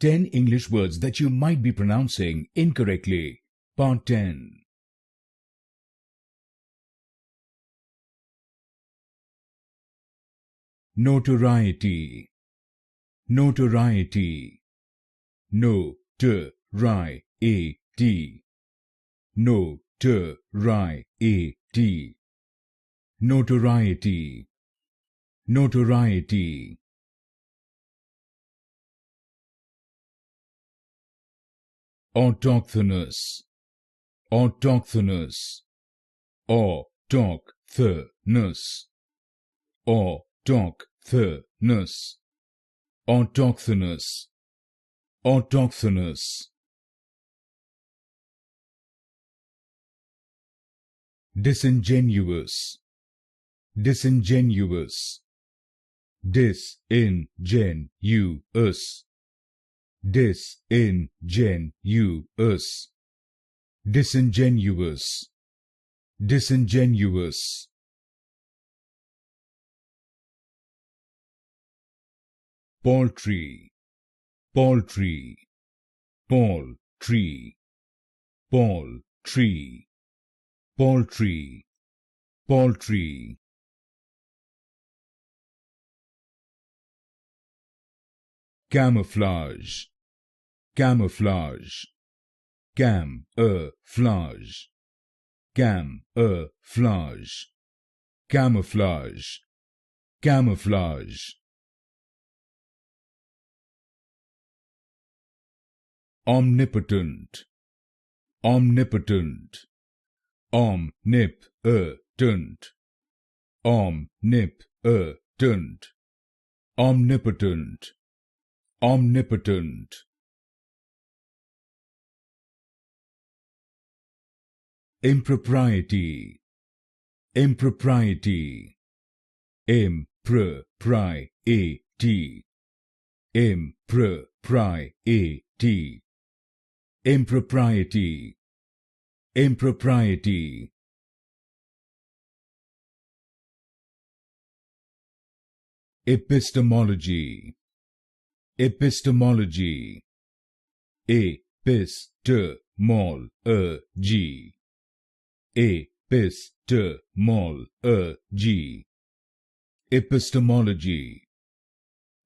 10 English words that you might be pronouncing incorrectly. Part 10. Notoriety. Notoriety. No-t-ri-a-t. No-t-ri-a-t. Notoriety. Notoriety. Autochthonous. Autochthonous. Autochthonous. Autochthonous. Autochthonous. Autochthonous. Disingenuous. Disingenuous. Disingenuous. Disingenuous. Disingenuous. Disingenuous. Paltry. Paltry. Paltry. Paltry. Paltry. Paltry. Camouflage. Camouflage. Camouflage. Camouflage. Camouflage. Camouflage. Omnipotent. Omnipotent. Omnipotent. Omnipotent. Omnipotent. Omnipotent. Impropriety. Impropriety. Impropriety. Impropriety. Impropriety. Impropriety. Epistemology. Epistemology. Epistemology. Epistemology. Epistemology.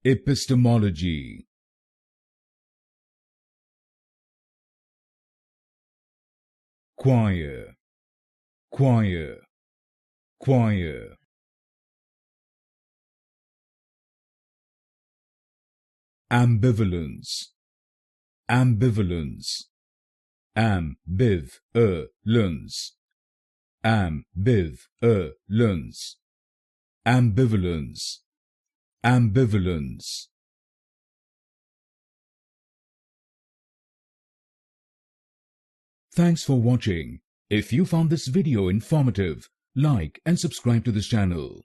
Epistemology. Choir. Choir. Choir. Ambivalence. Ambivalence. Ambivalence. Ambivalence. Ambivalence. Ambivalence. Thanks for watching. If you found this video informative, like and subscribe to this channel.